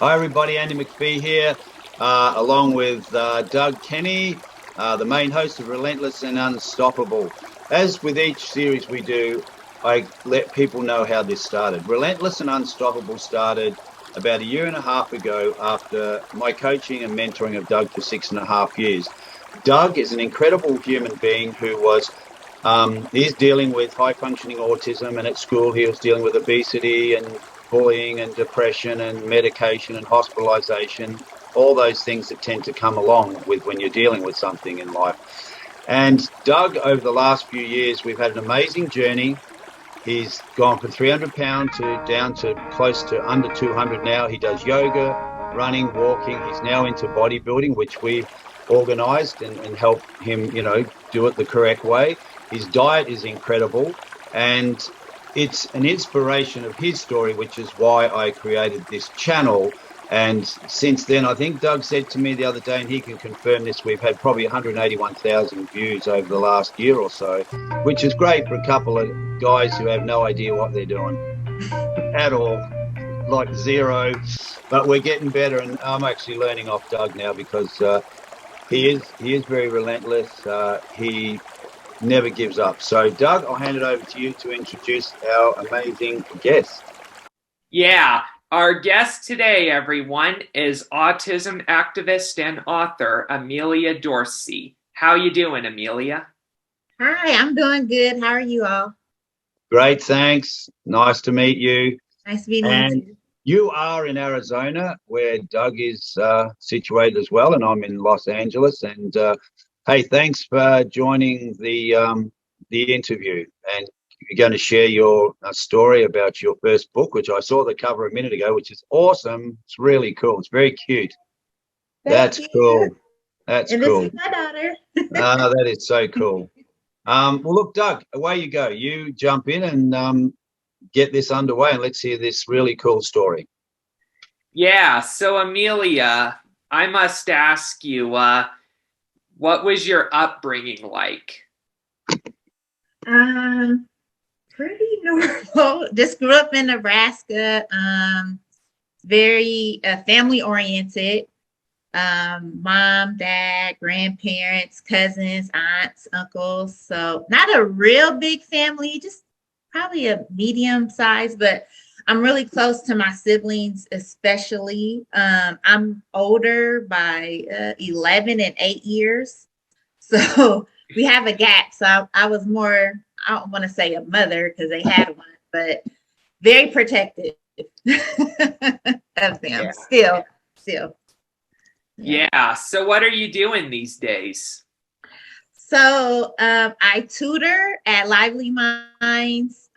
Hi, everybody. Andy McPhee here, along with Doug Kenny, the main host of Relentless and Unstoppable. As with each series we do, I let people know how this started. Relentless and Unstoppable started about a year and a half ago after my coaching and mentoring of Doug for 6.5 years. Doug is an incredible human being who he's dealing with high functioning autism, and at school he was dealing with obesity and bullying and depression and medication and hospitalization, all those things that tend to come along with when you're dealing with something in life. And Doug, over the last few years, we've had an amazing journey. He's gone from 300 pounds to down to close to under 200 now. He does yoga, running, walking. He's now into bodybuilding, which we've organized and helped him, do it the correct way. His diet is incredible. And it's an inspiration of his story, which is why I created this channel. And since then, I think Doug said to me the other day, and he can confirm this, we've had probably 181,000 views over the last year or so, which is great for a couple of guys who have no idea what they're doing at all, like zero. But we're getting better, and I'm actually learning off Doug now because he is very relentless. He never gives up. So, Doug, I'll hand it over to you to introduce our amazing guest. Yeah, our guest today, everyone, is autism activist and author Amelia Dorsey. How you doing, Amelia? Hi, I'm doing good. How are you all? Great, thanks. Nice to meet you. Nice meeting you And too. you are in Arizona, where Doug is situated as well, and I'm in Los Angeles. And hey, thanks for joining the interview. And you're going to share your story about your first book, which I saw the cover a minute ago, which is awesome. It's really cool. It's very cute. Thank That's you. cool. That's And this cool. is my daughter. That is so cool. Well, look, Doug, away you go. You jump in and get this underway, and let's hear this really cool story. Yeah, so Amelia, I must ask you, what was your upbringing like? Um, Pretty normal. Just grew up in Nebraska. Very family oriented. Mom, dad, grandparents, cousins, aunts, uncles. So not a real big family, just probably a medium size, but I'm really close to my siblings, especially. I'm older by 11 and 8 years. So we have a gap. So I was more, I don't want to say a mother because they had one, but very protective of them. Yeah. Still. Yeah. Yeah, so what are you doing these days? So I tutor at Lively Minds.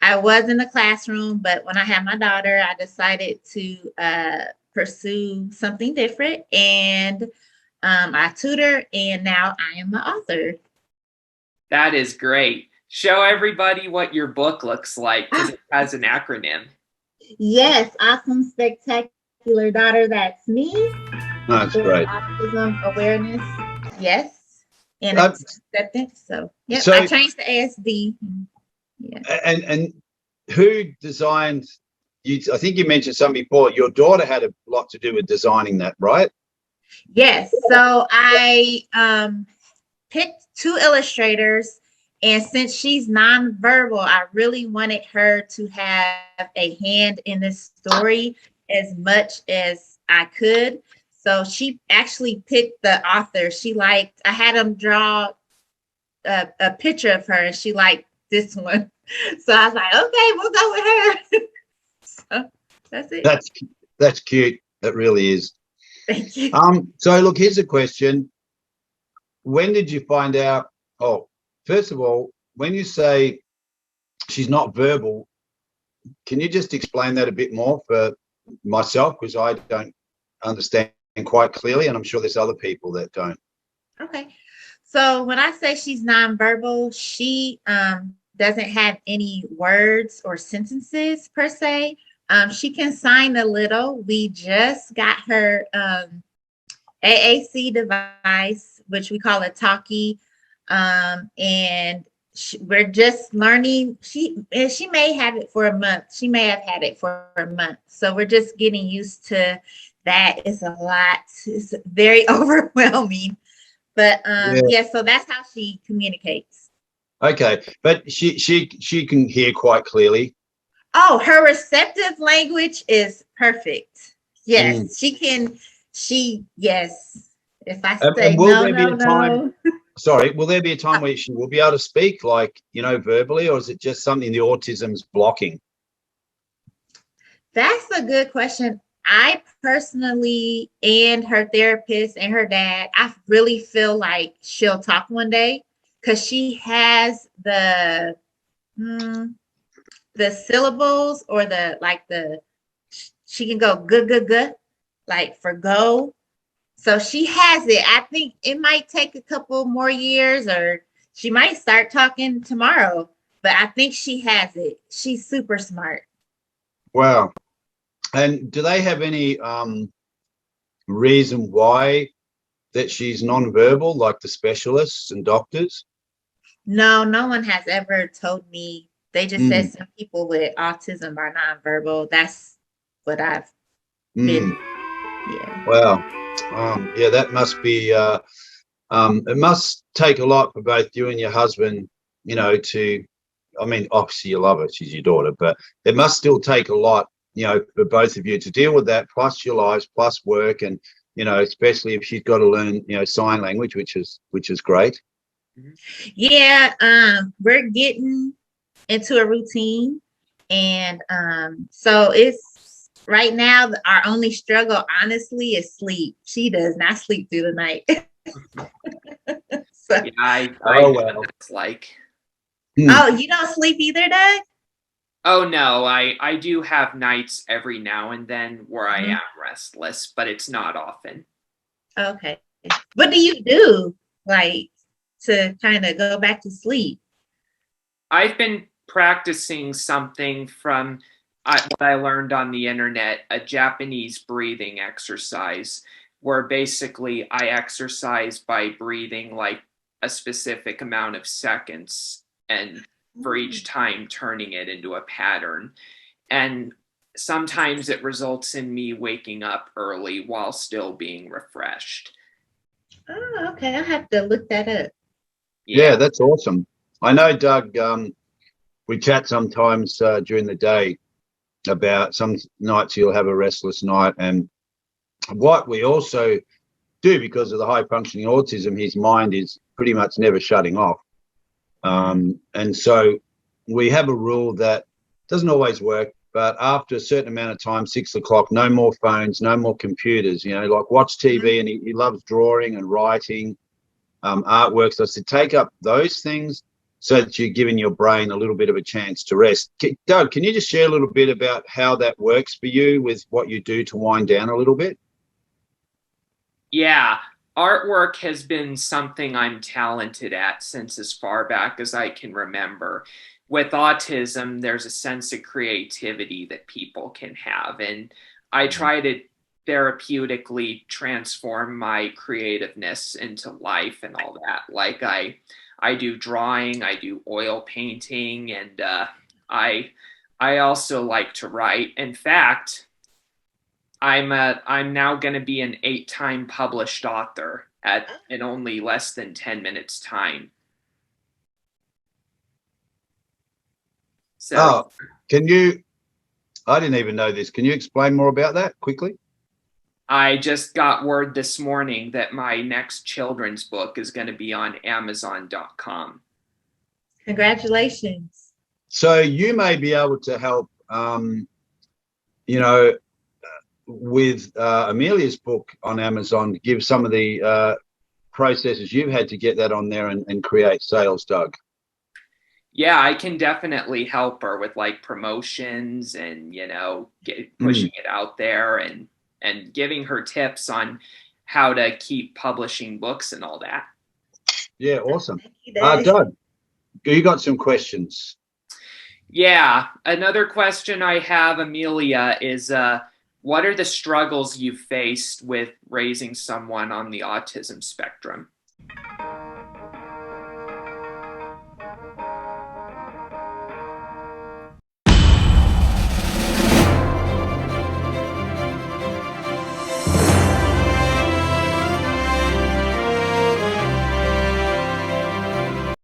I was in the classroom, but when I had my daughter, I decided to pursue something different. And I tutor, and now I am the author. That is great. Show everybody what your book looks like because it has an acronym. Yes, awesome, spectacular daughter. That's me. That's For great. autism awareness. Yes, and Uh, acceptance. So, yep, so, I changed the ASD. Yeah. and who designed you? I think you mentioned something before. Your daughter had a lot to do with designing that, right? Yes. So I picked two illustrators, and since she's nonverbal, I really wanted her to have a hand in this story as much as I could. So she actually picked the author. She liked, I had them draw a picture of her, and she liked this one. So I was like, okay, we'll go with her. So that's it. That's cute. That really is. Thank you. So look, here's a question. When did you find out? Oh, first of all, when you say she's not verbal, can you just explain that a bit more for myself? Because I don't understand quite clearly, and I'm sure there's other people that don't. Okay. So when I say she's nonverbal, she doesn't have any words or sentences per se. She can sign a little. We just got her AAC device, which we call a talkie. And we're just learning. She may have it for a month. She may have had it for a month. So we're just getting used to that. It's a lot. It's very overwhelming. But Yeah. yeah, so that's how she communicates. Okay, but she can hear quite clearly. Oh, her receptive language is perfect. Yes, Mm. she can. Yes. If I And say will no, there be no, a time? no. Sorry, will there be a time where she will be able to speak, like, verbally, or is it just something the autism's blocking? That's a good question. I personally, and her therapist and her dad, I really feel like she'll talk one day because she has the syllables or she can go good, good, good, like for go. So she has it. I think it might take a couple more years or she might start talking tomorrow, but I think she has it. She's super smart. Wow. And do they have any reason why that she's nonverbal, like the specialists and doctors? No, no one has ever told me. They just said Mm, some people with autism are nonverbal. That's what I've been. mm. Yeah. Wow. Yeah, that must be. It must take a lot for both you and your husband, to. I mean, obviously you love her; she's your daughter, but it must still take a lot, for both of you to deal with that, plus your lives, plus work, and especially if she's got to learn, sign language, which is great. Yeah. We're getting into a routine. And so it's right now our only struggle, honestly, is sleep. She does not sleep through the night. So, Yeah, I Oh know well. what it's like. Hmm. oh, you don't sleep either, Doug? Oh no, I do have nights every now and then where I Mhm. am restless, but it's not often. Okay. What do you do like to kind of go back to sleep? I've been practicing something from what I learned on the internet, a Japanese breathing exercise, where basically I exercise by breathing like a specific amount of seconds and for each time turning it into a pattern. And sometimes it results in me waking up early while still being refreshed. Oh, okay. I'll have to look that up. Yeah. Yeah, that's awesome. I know, Doug. We chat sometimes during the day about some nights you'll have a restless night, and what we also do, because of the high functioning autism, his mind is pretty much never shutting off. And so we have a rule that doesn't always work, but after a certain amount of time, 6 o'clock, no more phones, no more computers, like watch TV. And he loves drawing and writing, artwork. So I said, take up those things so that you're giving your brain a little bit of a chance to rest. Doug, can you just share a little bit about how that works for you with what you do to wind down a little bit? Yeah, artwork has been something I'm talented at since as far back as I can remember. With autism, there's a sense of creativity that people can have, and I try to therapeutically transform my creativeness into life and all that. Like I do drawing, I do oil painting, and I I also like to write. In fact, I'm now going to be an 8-time published author at in only less than 10 minutes time. So Oh, can you? I didn't even know this. Can you explain more about that quickly? I just got word this morning that my next children's book is going to be on Amazon.com. Congratulations. So you may be able to help, you know, with Amelia's book on Amazon, to give some of the processes you've had to get that on there and create sales, Doug. Yeah, I can definitely help her with like promotions and Mm. pushing it out there and giving her tips on how to keep publishing books and all that. Yeah, awesome. Thank you, Doug. Doug, you got some questions. Yeah, another question I have, Amelia, is what are the struggles you've faced with raising someone on the autism spectrum?